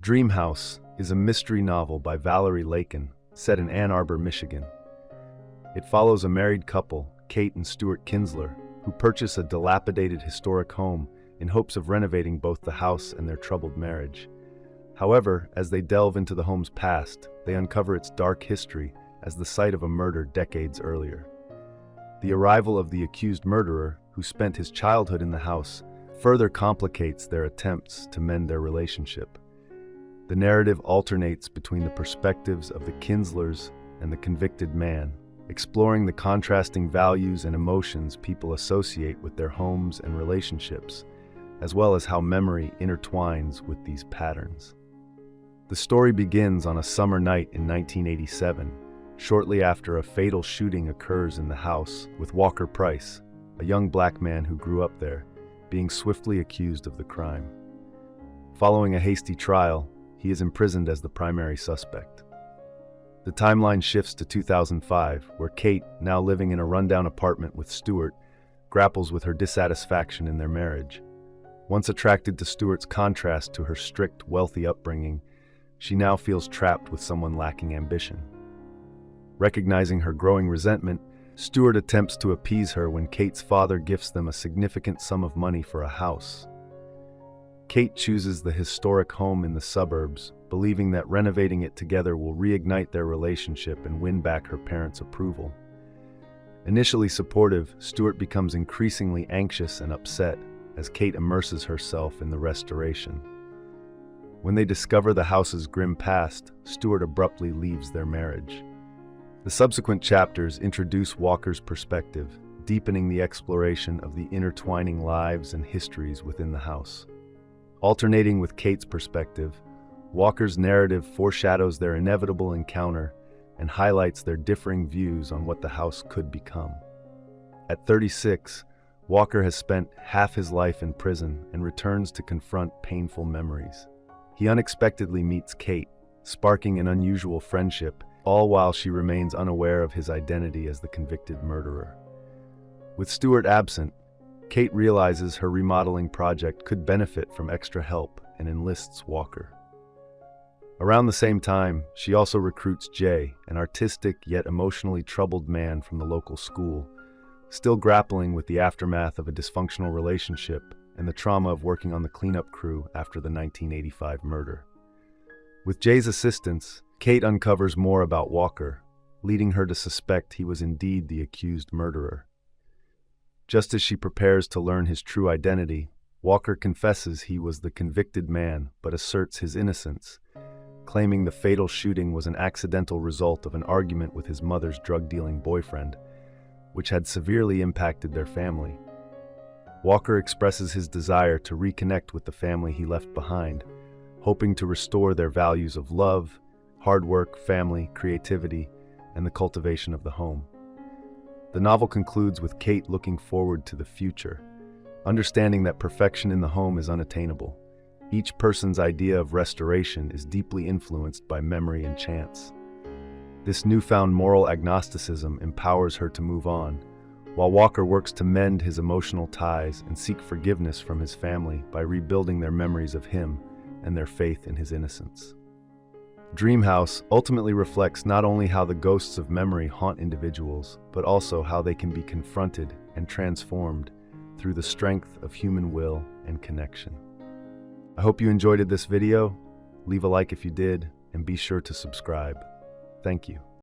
Dream House is a mystery novel by Valerie Laken set in Ann Arbor, Michigan. It follows a married couple, Kate and Stuart Kinzler, who purchase a dilapidated historic home in hopes of renovating both the house and their troubled marriage. However, as they delve into the home's past, they uncover its dark history as the site of a murder decades earlier. The arrival of the accused murderer, who spent his childhood in the house, further complicates their attempts to mend their relationship. The narrative alternates between the perspectives of the Kinzlers and the convicted man, exploring the contrasting values and emotions people associate with their homes and relationships, as well as how memory intertwines with these patterns. The story begins on a summer night in 1987, shortly after a fatal shooting occurs in the house, with Walker Price, a young black man who grew up there, being swiftly accused of the crime. Following a hasty trial, he is imprisoned as the primary suspect. The timeline shifts to 2005, where Kate, now living in a rundown apartment with Stuart, grapples with her dissatisfaction in their marriage. Once attracted to Stuart's contrast to her strict, wealthy upbringing, she now feels trapped with someone lacking ambition. Recognizing her growing resentment, Stuart attempts to appease her when Kate's father gifts them a significant sum of money for a house. Kate chooses the historic home in the suburbs, believing that renovating it together will reignite their relationship and win back her parents' approval. Initially supportive, Stuart becomes increasingly anxious and upset as Kate immerses herself in the restoration. When they discover the house's grim past, Stuart abruptly leaves their marriage. The subsequent chapters introduce Walker's perspective, deepening the exploration of the intertwining lives and histories within the house. Alternating with Kate's perspective, Walker's narrative foreshadows their inevitable encounter and highlights their differing views on what the house could become. At 36, Walker has spent half his life in prison and returns to confront painful memories. He unexpectedly meets Kate, sparking an unusual friendship, all while she remains unaware of his identity as the convicted murderer. With Stuart absent, Kate realizes her remodeling project could benefit from extra help and enlists Walker. Around the same time, she also recruits Jay, an artistic yet emotionally troubled man from the local school, still grappling with the aftermath of a dysfunctional relationship and the trauma of working on the cleanup crew after the 1985 murder. With Jay's assistance, Kate uncovers more about Walker, leading her to suspect he was indeed the accused murderer. Just as she prepares to learn his true identity, Walker confesses he was the convicted man but asserts his innocence, claiming the fatal shooting was an accidental result of an argument with his mother's drug-dealing boyfriend, which had severely impacted their family. Walker expresses his desire to reconnect with the family he left behind, hoping to restore their values of love, hard work, family, creativity, and the cultivation of the home. The novel concludes with Kate looking forward to the future, understanding that perfection in the home is unattainable. Each person's idea of restoration is deeply influenced by memory and chance. This newfound moral agnosticism empowers her to move on, while Walker works to mend his emotional ties and seek forgiveness from his family by rebuilding their memories of him and their faith in his innocence. Dream House ultimately reflects not only how the ghosts of memory haunt individuals, but also how they can be confronted and transformed through the strength of human will and connection. I hope you enjoyed this video. Leave a like if you did, and be sure to subscribe. Thank you.